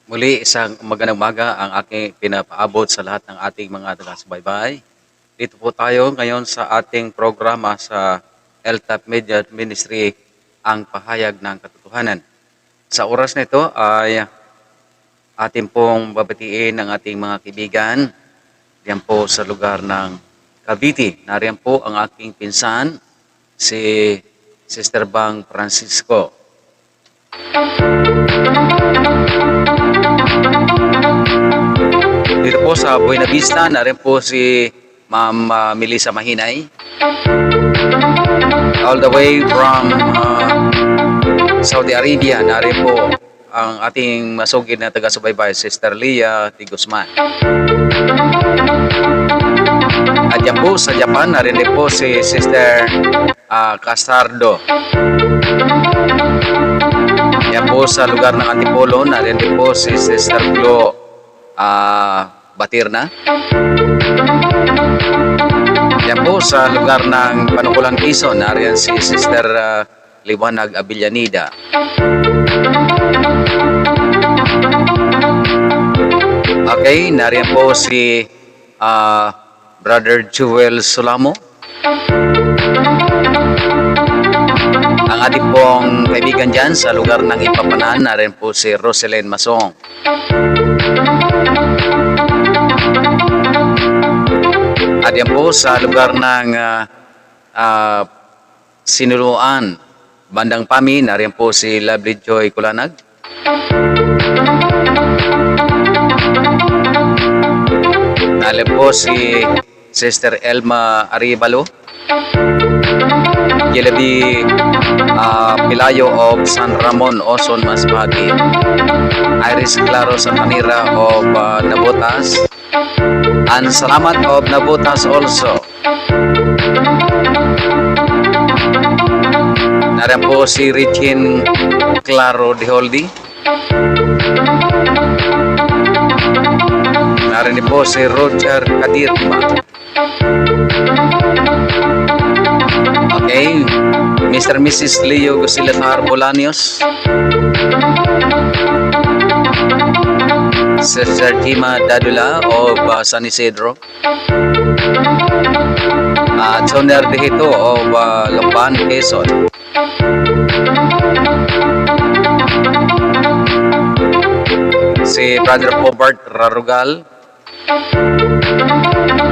Muli, isang magandang umaga ang aking pinapaabot sa lahat ng ating mga taga-subaybay. Dito po tayo ngayon sa ating programa sa LTAP Media Ministry, ang pahayag ng katotohanan. Sa oras na ito ay ating pong babatiin ang ating mga kaibigan diyan po sa lugar ng Cavite. Nariyan po ang aking pinsan, si Sister Bang Francisco. Dito po sa Buena Vista, narin po si Ma'am Melissa Mahinay. All the way from Saudi Arabia, narin po ang ating masugid na taga-subaybay, Sister Leah T. Guzman. At yan po sa Japan, narin din po si Sister Casardo. Yan po sa lugar ng Antipolo, narin din po si Sister Glo Batirna. Yan po sa lugar ng Panukulan, Quezon, nariyan si Sister Liwanag Abillanida. Okay, nariyan po si Brother Jewel Solamo. Ang ating pong kaibigan dyan sa lugar ng Ipapanan, nariyan po si Roselyn Masong. At yan po sa lugar ng Sinuluan, Bandang Pami, nariyan po si Lovely Joy Kulanag. Nariyan po si Sister Elma Aribalo. Yelebi Pilayo of San Ramon, Oson, Masbate. Iris Claro Santanira of Nabotas. And Salamat of Nabotas also. Nariyan po si Richin Claro de Holdi. Nariyan po si Roger Kadirma. Okay, Mr. and Mrs. Leo Gusilatar Bolaños. Sister Tima Dadula of San Isidro. Soner de Hito of Lopan, Quezon. Si Brother Hobart Rarugal.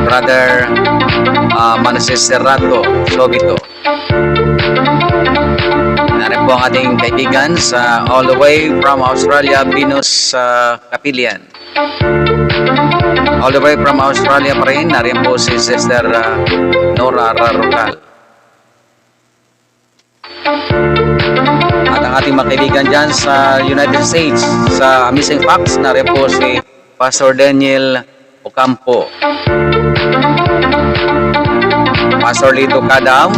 Brother Manases Serrato Sobito. Narin po ang ating kaibigan sa all the way from Australia, Venus Kapilian. All the way from Australia pa rin, narin po si Sister Nora Rarugal. At ang ating mga kaibigan dyan sa United States, sa Amazing Facts, narin po si Pastor Daniel Ocampo. Pastor Lito Cadam.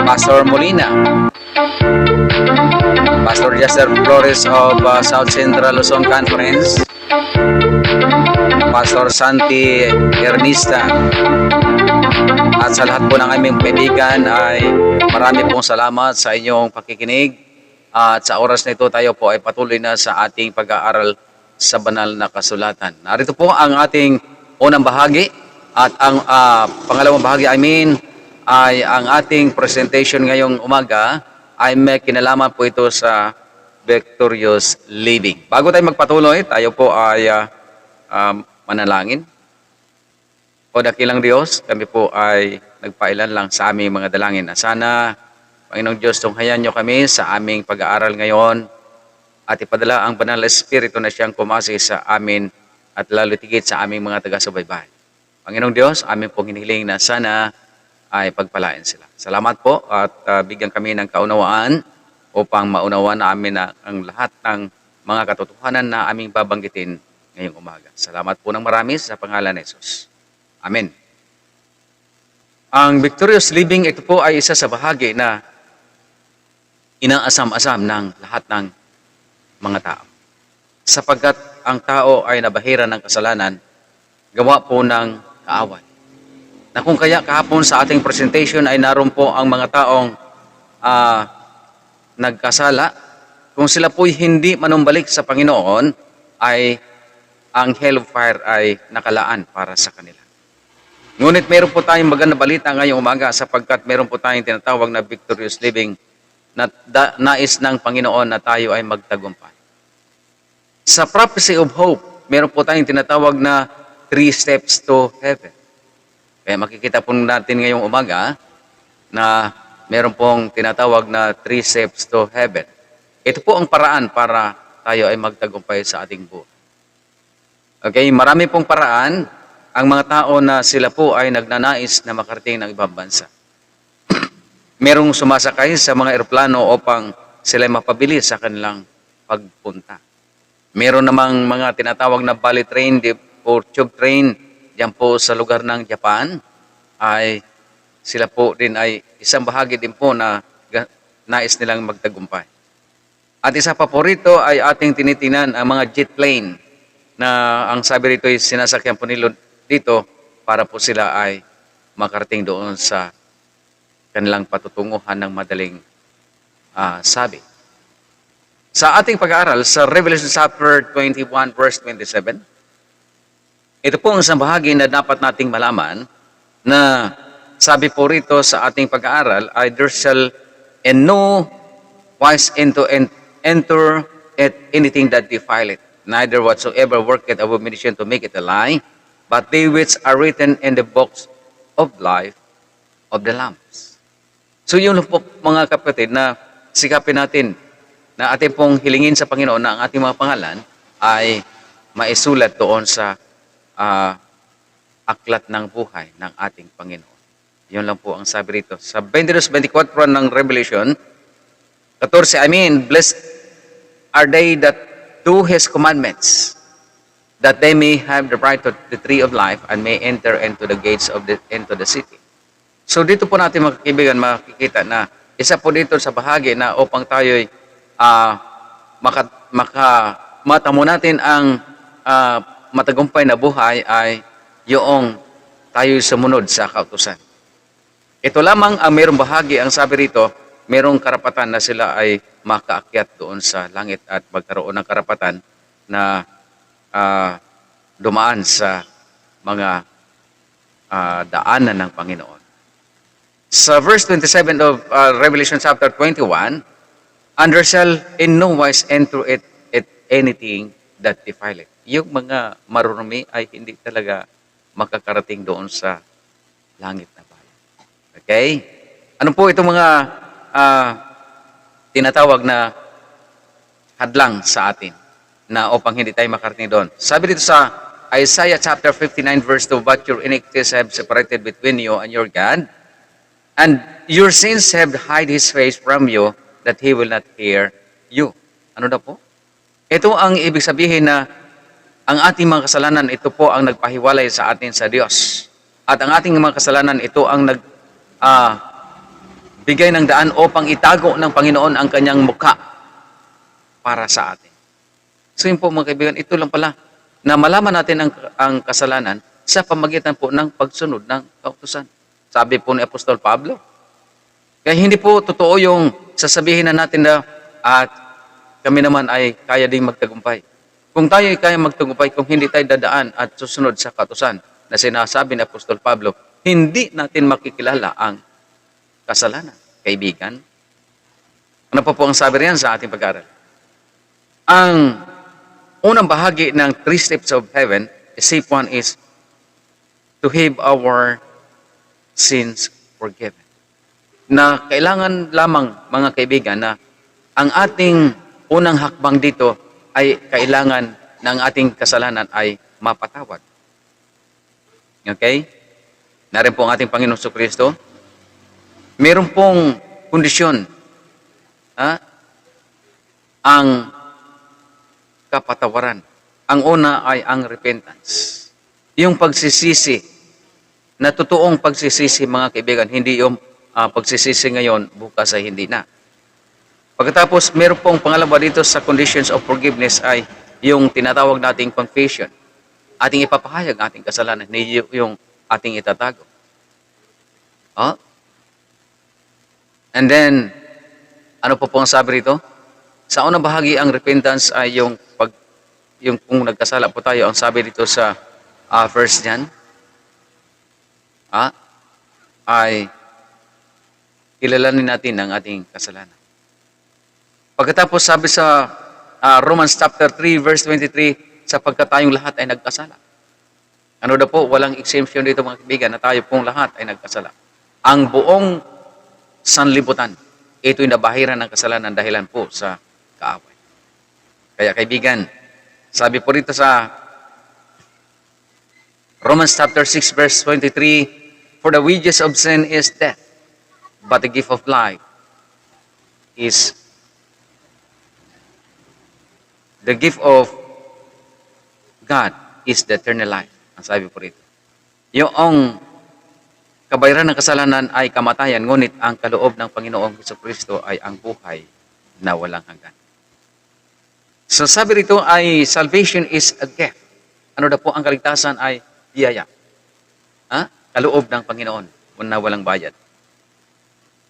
Pastor Molina. Pastor Jester Flores of South Central Luzon Conference. Pastor Santi Ernista. At sa lahat po ng aming kaibigan ay marami pong salamat sa inyong pakikinig. At sa oras na ito tayo po ay patuloy na sa ating pag-aaral sa banal na kasulatan. Narito po ang ating unang bahagi at ang pangalawang bahagi ay ang ating presentation ngayong umaga ay may kinalaman po ito sa victorious living. Bago tayo magpatuloy, tayo po ay manalangin. O dakilang Diyos, kami po ay nagpailan lang sa aming mga dalangin na sana, Panginoong Diyos, tunghayan niyo kami sa aming pag-aaral ngayon at ipadala ang banal na Espiritu na siyang kumasi sa amin at lalo tigit sa aming mga taga-subaybay. Panginoong Diyos, aming pong hinihiling na sana ay pagpalain sila. Salamat po at bigyan kami ng kaunawaan upang maunawaan namin na ang lahat ng mga katotohanan na aming babanggitin ngayong umaga. Salamat po ng marami sa pangalan ni Jesus. Amen. Ang victorious living, ito po ay isa sa bahagi na inaasam-asam ng lahat ng mga tao. Sapagkat ang tao ay nabahira ng kasalanan, gawa po ng kaaway. Na kung kaya kahapon sa ating presentation ay naroon po ang mga taong nagkasala kung sila po'y hindi manumbalik sa Panginoon, ay ang hellfire ay nakalaan para sa kanila. Ngunit meron po tayong magandang balita ngayong umaga sapagkat meron po tayong tinatawag na victorious living na nais ng Panginoon na tayo ay magtagumpay. Sa prophecy of hope, meron po tayong tinatawag na 3 steps to heaven. Kaya makikita po natin ngayong umaga na meron pong tinatawag na 3 steps to heaven. Ito po ang paraan para tayo ay magtagumpay sa ating buhay. Okay, marami pong paraan ang mga tao na sila po ay nagnanais na makarating ng ibang bansa. Merong sumasakay sa mga eroplano upang sila mapabilis sa kanilang pagpunta. Meron namang mga tinatawag na bullet train o tube train diyan po sa lugar ng Japan. Ay sila po din ay isang bahagi din po na nais nilang magtagumpay. At isa pa po rito ay ating tinitingnan ang mga jet plane na ang sabi rito ay sinasakyan po nila dito para po sila ay makarating doon sa kanilang patutunguhan ng madaling sabi. Sa ating pag-aaral sa Revelation chapter 21 verse 27, ito po ang isang bahagi na dapat nating malaman na sabi po rito sa ating pag-aaral ay there shall in no wise enter at anything that defile it, neither whatsoever worketh abomination to make it a lie, but they which are written in the books of life of the lambs. So yun po mga kapatid na sikapin natin na ating pong hilingin sa Panginoon na ang ating mga pangalan ay maisulat doon sa aklat ng buhay ng ating Panginoon. Yun lang po ang sabi rito. Sa 22-24 ng Revelation 14, blessed are they that do His commandments, that they may have the right to the tree of life and may enter into the gates of into the city. So dito po natin mga kaibigan makikita na isa po dito sa bahagi na upang tayo'y matamo natin ang matagumpay na buhay ay yung tayo'y sumunod sa kautusan. Ito lamang ang mayroong bahagi, ang sabi rito, mayroong karapatan na sila ay makaakyat doon sa langit at magkaroon ng karapatan na dumaan sa mga daanan ng Panginoon. Sa verse 27 of Revelation chapter 21, and there shall in no wise enter it anything that defile it. Yung mga marurumi ay hindi talaga makakarating doon sa langit na bayan. Okay? Ano po itong mga tinatawag na hadlang sa atin na upang hindi tayo makarating doon? Sabi dito sa Isaiah chapter 59 verse 2, but your iniquities have separated between you and your God, and your sins have hid His face from you, that He will not hear you. Ano na po? Ito ang ibig sabihin na ang ating mga kasalanan, ito po ang nagpahiwalay sa atin sa Diyos. At ang ating mga kasalanan, ito ang bigay ng daan upang itago ng Panginoon ang kanyang mukha para sa atin. So yun po mga kaibigan, ito lang pala na malaman natin ang kasalanan sa pamagitan po ng pagsunod ng kautusan. Sabi po ni Apostol Pablo. Kaya hindi po totoo yung sasabihin na natin na at kami naman ay kaya ding magtagumpay. Kung tayo ay kaya magtagumpay, kung hindi tayo dadaan at susunod sa kautusan na sinasabi ni Apostol Pablo, hindi natin makikilala ang kasalanan. Kaibigan, ano pa po ang sabi riyan sa ating pag-aaral? Ang unang bahagi ng 3 steps of heaven, step 1 is to have our sins forgiven. Na kailangan lamang mga kaibigan na ang ating unang hakbang dito ay kailangan ng ating kasalanan ay mapatawad. Okay? Narin po ang ating Panginoong Kristo. Meron pong kondisyon. Ang kapatawaran. Ang una ay ang repentance. Yung pagsisisi, na totoong pagsisisi mga kaibigan, hindi yung pagsisisi ngayon, bukas ay hindi na. Pagkatapos, meron pong pangalawa dito sa conditions of forgiveness ay yung tinatawag nating confession. Ating ipapahayag ating kasalanan, hindi yung ating itatago. And then, ano po ang sabi rito? Sa unang bahagi, ang repentance ay yung kung nagkasala po tayo, ang sabi dito sa 1 John, ah, ay kilalanin natin ang ating kasalanan. Pagkatapos sabi sa Romans chapter 3 verse 23, sapagkat tayong lahat ay nagkasala. Ano daw po, walang exemption dito mga kaibigan na tayo pong lahat ay nagkasala. Ang buong sanlibutan, ito'y nabahiran ng kasalanan dahilan po sa kaaway. Kaya kaibigan, sabi po rito sa Romans chapter 6 verse 23, for the wages of sin is death, but the gift of life is the gift of God is the eternal life. Ang sabi po rito. Yung kabayaran ng kasalanan ay kamatayan, ngunit ang kaloob ng Panginoong Jesucristo ay ang buhay na walang hanggan. So sabi rito ay salvation is a gift. Ano na po ang kaligtasan ay biyaya. Kaloob ng Panginoon na walang bayad.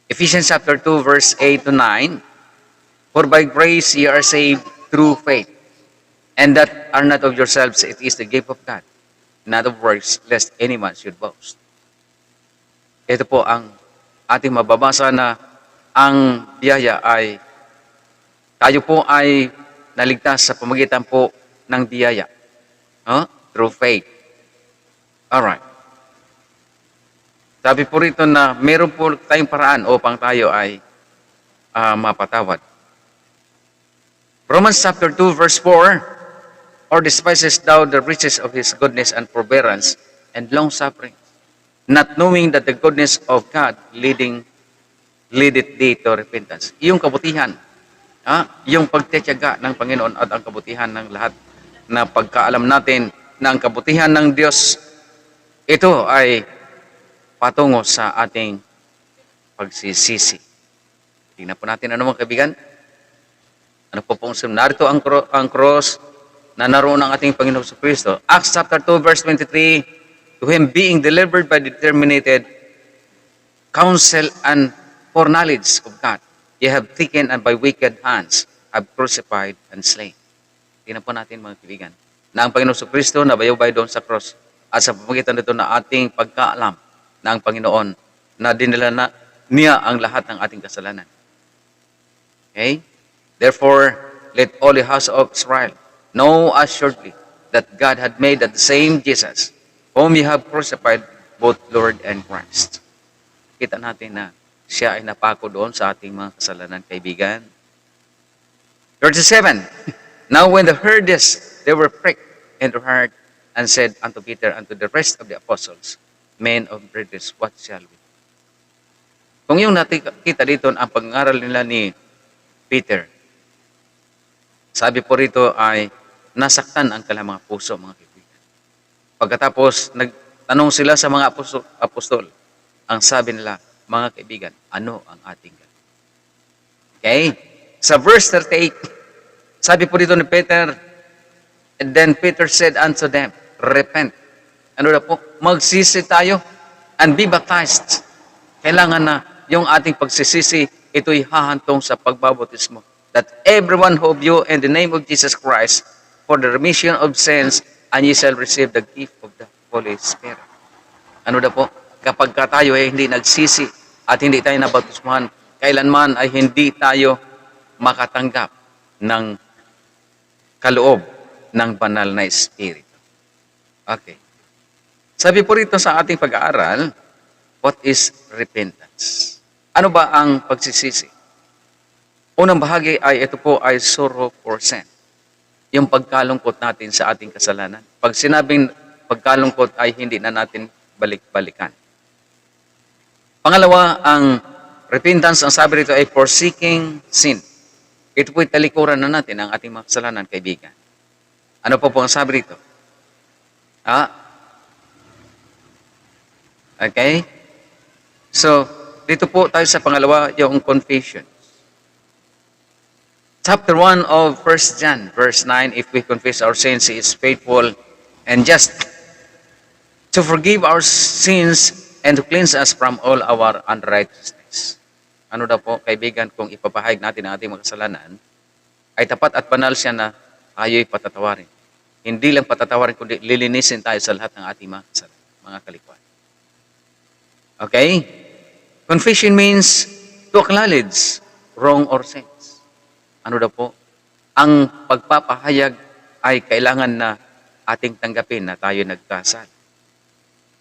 Ephesians chapter 2 verse 8 to 9, for by grace ye are saved through faith, and that are not of yourselves, it is the gift of God, not of works, lest any man should boast. Ito po ang ating mababasa na ang biyaya ay tayo po ay naligtas sa pamagitan po ng biyaya. Through faith. Alright. Sabi po rito na meron po tayong paraan upang tayo ay mapatawad. Romans chapter 2 verse 4, or despisest thou the riches of His goodness and forbearance and long suffering, not knowing that the goodness of God leadeth thee to repentance. Yung kabutihan, yung pagtitiyaga ng Panginoon at ang kabutihan ng lahat na pagkaalam natin na ang kabutihan ng Diyos, ito ay patungo sa ating pagsisisi. Tingnan po natin ano mga kaibigan. Ano po pong narito ang cross na naroon ng ating Panginoon sa Kristo. Acts chapter 2 verse 23, to Him being delivered by the determined counsel and foreknowledge of God, ye have taken and by wicked hands have crucified and slain. Tingnan po natin mga kaibigan, na ang Panginoon sa Kristo nabayubay doon sa cross at sa pamagitan nito na ating pagkaalam na ang Panginoon na dinala na niya ang lahat ng ating kasalanan. Okay? Therefore, let all the house of Israel know assuredly that God had made that the same Jesus, whom ye have crucified, both Lord and Christ. Kita natin na siya ay napako doon sa ating mga kasalanan, kaibigan. 37. Now when they heard this, they were pricked in their heart and said unto Peter and to the rest of the apostles, men of brothers, what shall we do? Kung yung nakita dito ang pag-aaral nila ni Peter, sabi po rito ay nasaktan ang kanilang mga puso, mga kaibigan. Pagkatapos, nagtanong sila sa mga apostol, ang sabi nila, mga kaibigan, ano ang ating gagawin? Okay? Sa verse 38, sabi po dito ni Peter, and then Peter said unto them, repent. Ano na po? Magsisi tayo and be baptized. Kailangan na yung ating pagsisisi, ito'y hahantong sa pagbabautismo. That everyone who of you in the name of Jesus Christ for the remission of sins, and ye shall receive the gift of the Holy Spirit. Ano na po? Kapag tayo ay hindi nagsisi at hindi tayo nabautismuhan, kailanman ay hindi tayo makatanggap ng kaloob ng banal na Espiritu. Okay. Sabi po rito sa ating pag-aaral, what is repentance? Ano ba ang pagsisisi? Unang bahagi ay ito po ay sorrow for sin. Yung pagkalungkot natin sa ating kasalanan. Pag sinabing pagkalungkot ay hindi na natin balik-balikan. Pangalawa, ang repentance, ang sabi rito ay forsaking sin. Ito po'y talikuran na natin ang ating mga kasalanan, kaibigan. Ano po ang sabi rito? Okay? So, dito po tayo sa pangalawa, yung confession. Chapter 1 of 1 John, verse 9, if we confess our sins, He is faithful and just to forgive our sins and to cleanse us from all our unrighteousness. Ano daw po, kaibigan, kung ipapahayag natin ang ating mga kasalanan, ay tapat at banal siya na tayo'y patatawarin. Hindi lang patatawarin, kundi lilinisin tayo sa lahat ng ating mga kasalanan, mga kalikuan. Okay? Confession means to acknowledge wrong or sins. Ano daw po? Ang pagpapahayag ay kailangan na ating tanggapin na tayo nagkasala.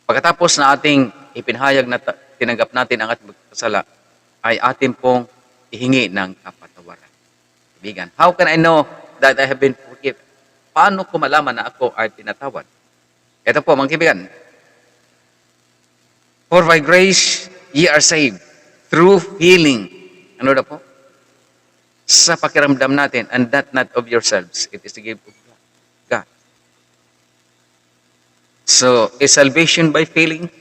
Pagkatapos na ating ipinahayag na tinanggap natin ang ating pagkasala, ay atin pong ihingi ng kapatawaran. Kaibigan, how can I know that I have been forgiven? Paano ko malaman na ako ay pinatawad? Ito po, mga kaibigan. For by grace, ye are saved through healing. Ano na po? Sa pakiramdam natin, and that not of yourselves. It is the gift of God. So, is salvation by feeling?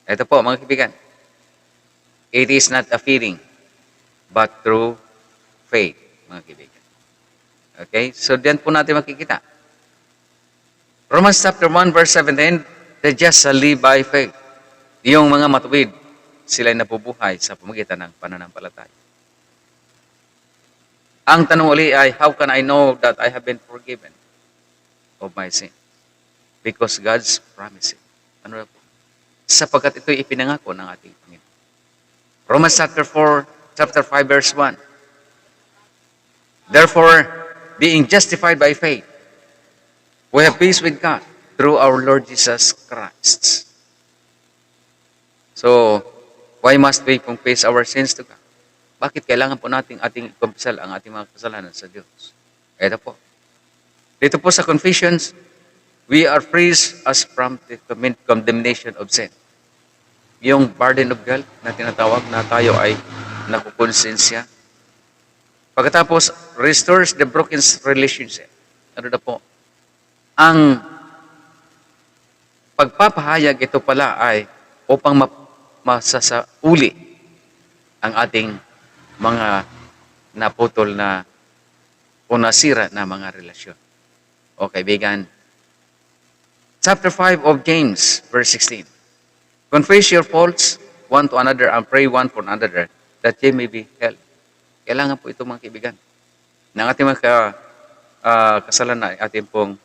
Ito po, mga kaibigan. It is not a feeling, but through faith, mga kaibigan. Okay? So, diyan po natin makikita. Romans chapter 1, verse 17, the just shall live by faith. Yung mga matuwid, sila'y nabubuhay sa pamagitan ng pananampalataya. Ang tanong uli ay, how can I know that I have been forgiven of my sin? Because God's promise it. Ano na po? Sapagkat ito'y ipinangako ng ating Panginoon. Romans chapter 4, chapter 5, verse 1. Therefore, being justified by faith, we have peace with God through our Lord Jesus Christ. So, why must we confess our sins to God? Bakit kailangan po nating ating kumpisal ang ating mga kasalanan sa Diyos? Ito po. Dito po sa confessions, we are free as from the condemnation of sin. Yung burden of guilt na tinatawag na tayo ay nakukonsensya. Pagkatapos, restores the broken relationship. Ano na po? Ang pagpapahayag ito pala ay upang masasauli ang ating mga naputol na o nasira na mga relasyon. O kaibigan, chapter 5 of James, verse 16. Confess your faults one to another and pray one for another that ye may be helped. Kailangan po ito mga kaibigan. Ng ating mga kasalanan ay ating pong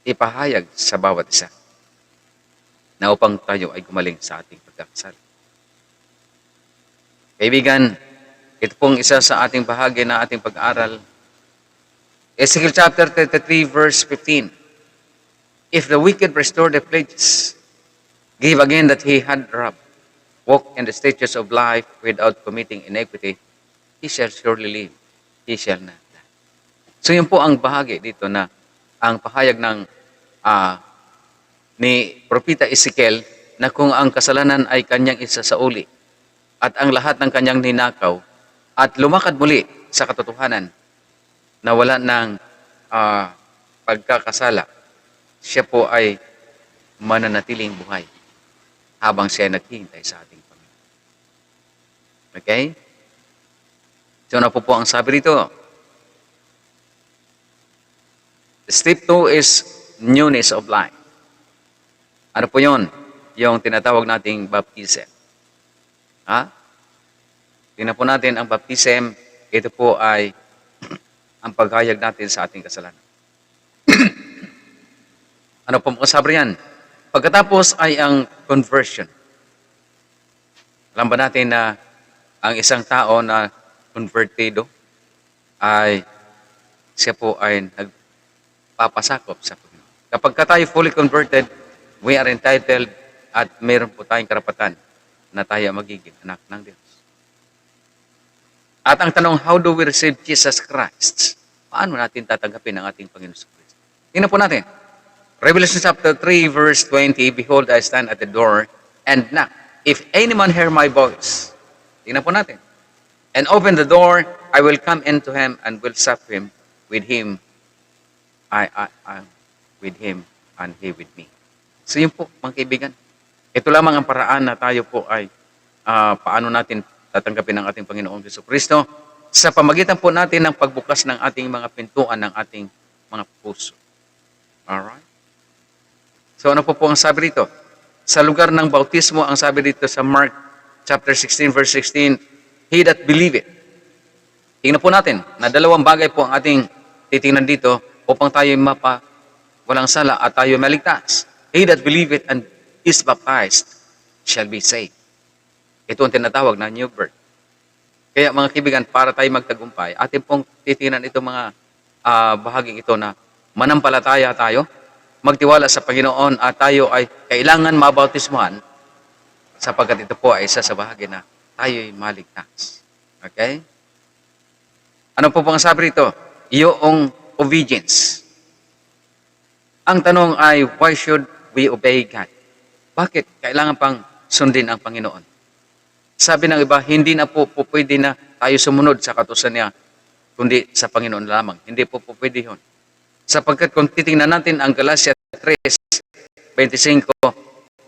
ipahayag sa bawat isa na upang tayo ay gumaling sa ating pagkakasala. Kaibigan, ito pong isa sa ating bahagi na ating pag-aaral. Ezekiel chapter 33 verse 15. If the wicked restore the pledges, give again that he had robbed, walk in the statutes of life without committing iniquity, he shall surely live, he shall not die. So yun po ang bahagi dito na ang pahayag ng ni Propeta Ezekiel na kung ang kasalanan ay kanyang isasauli at ang lahat ng kanyang ninakaw at lumakad muli sa katotohanan na wala ng pagkakasala, siya po ay mananatiling buhay habang siya naghihintay sa ating Panginoon. Okay? So na po ang sabi rito. Step 2 is newness of life. Ano po yun? Yung tinatawag nating baptism. Tingnan po natin ang baptism. Ito po ay ang paghayag natin sa ating kasalanan. Ano po sabi yan? Pagkatapos ay ang conversion. Alam ba natin na ang isang tao na convertido ay siya po ay nagpapasakop sa Panginoon. Kapag tayo fully converted, we are entitled at mayroon po tayong karapatan na tayo magiging anak ng Diyos. At ang tanong, how do we receive Jesus Christ? Paano natin tatanggapin ang ating Panginoon sa Kristo? Tingnan po natin. Revelation chapter 3 verse 20, behold, I stand at the door and knock. If any man hear my voice, tingnan po natin. And open the door, I will come into him and will sup him with him. I with him and he with me. So yun po, mga kaibigan. Ito lamang ang paraan na tayo po ay paano natin tatanggapin ang ating Panginoong Jesucristo sa pamagitan po natin ng pagbukas ng ating mga pintuan ng ating mga puso. Alright? So ano po ang sabi dito? Sa lugar ng bautismo, ang sabi dito sa Mark chapter 16 verse 16, He that believeth. Tingnan po natin na dalawang bagay po ang ating titingnan dito upang tayo walang sala at tayo maligtas. He that believeth and is baptized shall be saved. Ito ang tinatawag na new birth. Kaya mga kaibigan, para tayo magtagumpay, atin pong titingnan itong mga bahaging ito na manampalataya tayo, magtiwala sa Panginoon at tayo ay kailangan mabautismuhan sapagkat ito po ay isa sa bahagi na tayo ay maligtas. Okay? Ano po pang sabi rito? Iyong obedience. Ang tanong ay, why should we obey God? Bakit kailangan pang sundin ang Panginoon? Sabi ng iba, hindi na po pwede na tayo sumunod sa kautusan niya, kundi sa Panginoon lamang. Hindi po pwede yun. Sapagkat kung titingnan natin ang Galatia 3:25,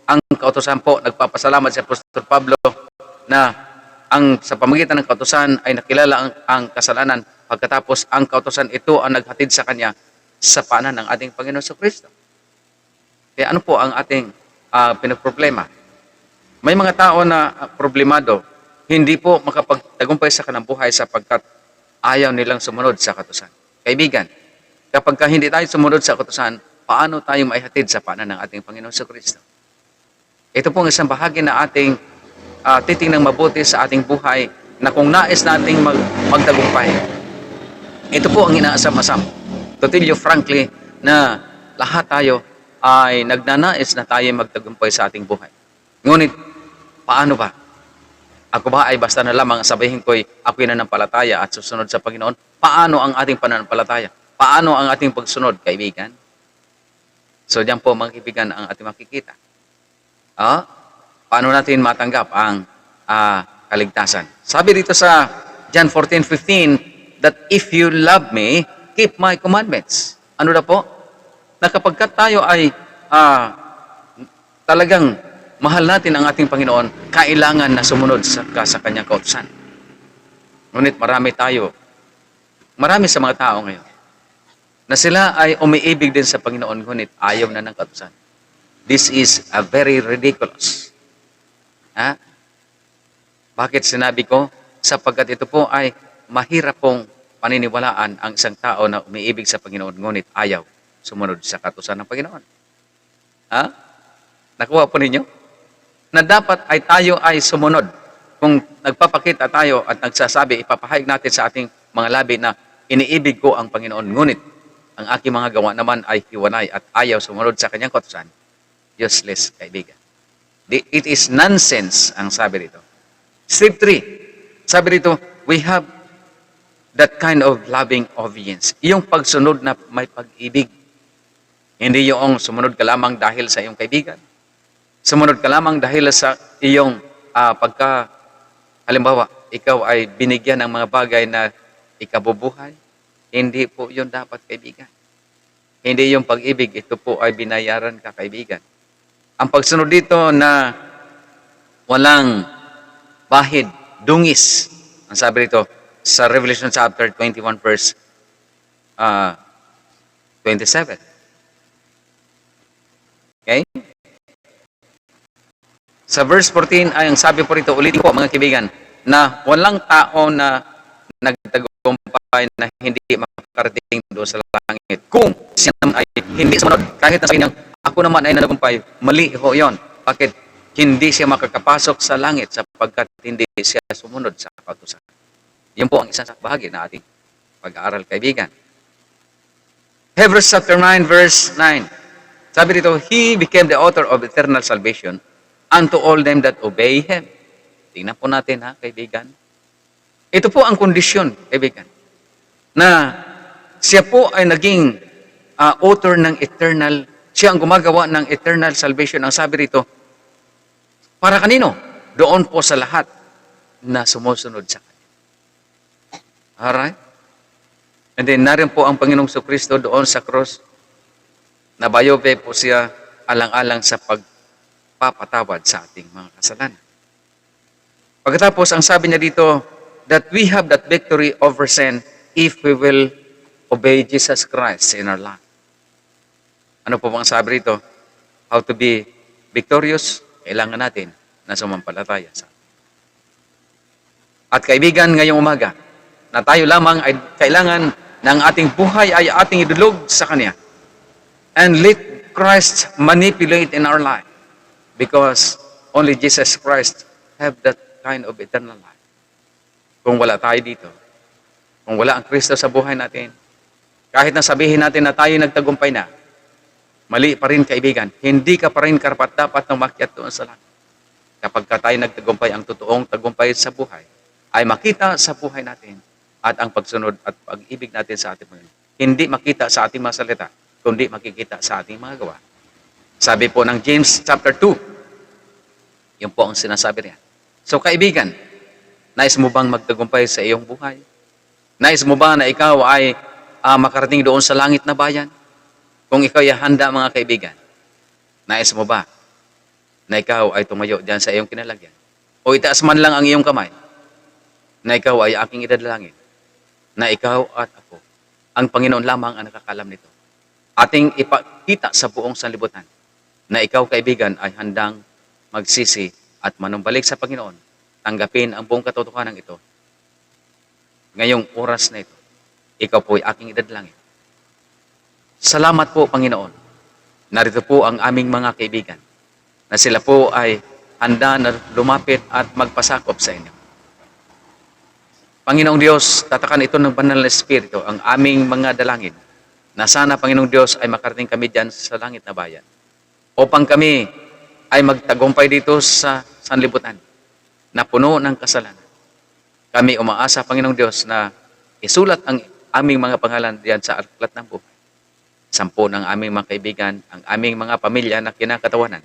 ang kautusan po, nagpapasalamat si Apostol Pablo na sa pamagitan ng kautusan ay nakilala ang kasalanan, pagkatapos ang kautusan ito ang naghatid sa kanya sa paanan ng ating Panginoon sa Kristo. Kaya ano po ang ating pinaproblema? May mga tao na problemado, hindi po makapagtagumpay sa kanang buhay sapagkat ayaw nilang sumunod sa kautusan. Kaibigan, kapag hindi tayo sumunod sa kautusan, paano tayo maihatid sa paanan ng ating Panginoon sa Kristo? Ito po ang isang bahagi na ating titingnang mabuti sa ating buhay na kung nais nating magtagumpay. Ito po ang inaasam-asam. To tell you frankly na lahat tayo ay nagnanais na tayo magtagumpay sa ating buhay. Ngunit, paano ba? Ako ba ay basta na lamang sabihin ko'y ako'y nananampalataya at susunod sa Panginoon? Paano ang ating pananampalataya? Paano ang ating pagsunod, kaibigan? So, diyan po mga kaibigan ang ating makikita. Paano natin matanggap ang kaligtasan? Sabi dito sa John 14:15 that if you love me, keep my commandments. Ano na po? Na kapag tayo ay talagang mahal natin ang ating Panginoon, kailangan na sumunod sa kanyang kautusan. Ngunit marami sa mga tao ngayon, na sila ay umiibig din sa Panginoon, ngunit ayaw na ng kautusan. This is a very ridiculous. Bakit sinabi ko? Sapagkat ito po ay mahirap pong paniniwalaan ang isang tao na umiibig sa Panginoon, ngunit ayaw sumunod sa kautusan ng Panginoon. Nakuha po ninyo? Na dapat ay tayo ay sumunod. Kung nagpapakita tayo at nagsasabi, ipapahayag natin sa ating mga labi na iniibig ko ang Panginoon, ngunit ang aking mga gawa naman ay hiwanay at ayaw sumunod sa kanyang kautusan. Useless, kaibigan. It is nonsense ang sabi rito. Step 3, sabi rito, we have that kind of loving obedience. Yung pagsunod na may pag-ibig. Hindi yung sumunod ka lamang dahil sa iyong kaibigan. Sumunod ka lamang dahil sa iyong halimbawa, ikaw ay binigyan ng mga bagay na ikabubuhay. Hindi po yun dapat, kaibigan. Hindi yung pag-ibig, ito po ay binayaran ka, kaibigan. Ang pagsunod dito na walang bahid, dungis. Ang sabi rito sa Revelation chapter 21 verse 27. Okay? Sa verse 14 ay ang sabi po rito, ulitin po mga kaibigan, na walang tao na nagtagumpay na hindi makarating doon sa langit. Kung siya naman ay hindi sumunod, kahit na sabihin niyang, ako naman ay nanagumpay, mali ho yun. Bakit? Hindi siya makakapasok sa langit sapagkat hindi siya sumunod sa kautusan. Yan po ang isang bahagi na ating pag-aaral, kaibigan. Hebrews chapter 9 verse 9. Sabi dito, He became the author of eternal salvation unto all them that obey Him. Tingnan po natin, kaibigan. Ito po ang kondisyon, kaibigan, na siya po ay naging author ng eternal, siya ang gumagawa ng eternal salvation. Ang sabi rito, para kanino? Doon po sa lahat na sumusunod sa Kanya. Alright? And then, narin po ang Panginoong Kristo doon sa cross, nabayobe po siya alang-alang sa pagpapatawad sa ating mga kasalanan. Pagkatapos, ang sabi niya dito, that we have that victory over sin if we will obey Jesus Christ in our life. Ano po bang sabi rito? How to be victorious? Kailangan natin na sumampalataya sa At kaibigan, ngayong umaga, na tayo lamang ay kailangan ng ating buhay ay ating idulog sa Kanya. And let Christ manipulate in our life. Because only Jesus Christ have that kind of eternal life. Kung wala tayo dito, kung wala ang Kristo sa buhay natin, kahit na sabihin natin na tayo nagtagumpay na, mali pa rin kaibigan, hindi ka pa rin karapat-dapat na umakyat doon sa langit. Kapag ka tayo nagtagumpay, ang totoong tagumpay sa buhay ay makita sa buhay natin at ang pagsunod at pag-ibig natin sa ating Panginoon. Hindi makita sa ating mga salita, kundi makikita sa ating mga gawa. Sabi po ng James chapter 2, yun po ang sinasabi niya. So kaibigan, nais mo bang magtagumpay sa iyong buhay? Nais mo ba na ikaw ay makarating doon sa langit na bayan? Kung ikaw ay handa mga kaibigan, nais mo ba na ikaw ay tumayo diyan sa iyong kinalagyan? O itaas man lang ang iyong kamay na ikaw ay aking idadalangin, na ikaw at ako, ang Panginoon lamang ang nakakalam nito. Ating ipakita sa buong sanlibutan na ikaw kaibigan ay handang magsisi at manumbalik sa Panginoon, tanggapin ang buong katotohanan ito. Ngayong oras na ito, ikaw po ay aking idadalangin. Salamat po, Panginoon. Narito po ang aming mga kaibigan na sila po ay handa na lumapit at magpasakop sa inyo. Panginoong Diyos, tatakan ito ng banal na Espiritu ang aming mga dalangin na sana, Panginoong Diyos, ay makarating kami dyan sa langit na bayan upang kami ay magtagumpay dito sa sanlibutan na puno ng kasalanan. Kami umaasa, Panginoong Diyos, na isulat ang aming mga pangalan diyan sa aklat ng buhay. 10 ng aming mga kaibigan, ang aming mga pamilya na kinakatawanan.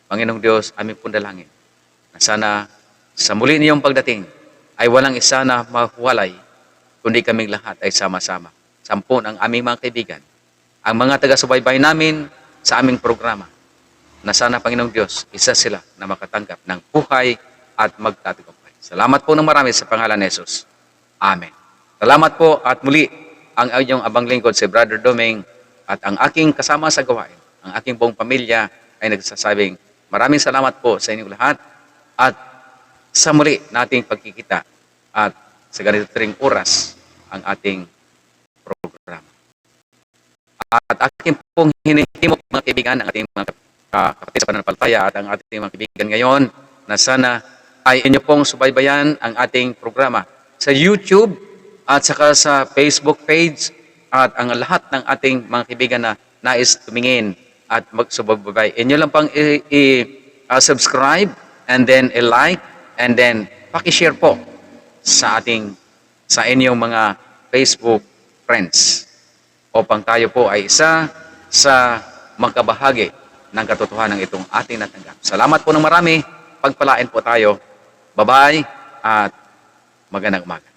Panginoong Diyos, aming pundalangin na sana sa muli niyong pagdating ay walang isa na mahuwalay, kundi kaming lahat ay sama-sama. 10 ang aming mga kaibigan, ang mga taga-subaybay namin sa aming programa, na sana, Panginoong Diyos, isa sila na makatanggap ng buhay at magtatagumpay. Salamat po ng marami sa pangalan ni Jesus. Amen. Salamat po at muli ang inyong abang lingkod si Brother Doming at ang aking kasama sa gawain, ang aking buong pamilya ay nagsasabing maraming salamat po sa inyong lahat at sa muli nating pagkikita at sa ganito ring oras ang ating programa. At aking pong hinihimok mga kaibigan, ang ating mga kapatid sa pananampalataya at ang ating mga kaibigan ngayon na sana ay inyo pong subaybayan ang ating programa sa YouTube at saka sa Facebook page at ang lahat ng ating mga kaibigan na nais tumingin at magsubaybay. Inyo lang pang i-subscribe and then i-like and then paki-share po sa inyong mga Facebook friends upang tayo po ay isa sa magkabahagi ng katotohanan itong ating natanggap. Salamat po ng marami. Pagpalain po tayo. Bye-bye at magandang umaga.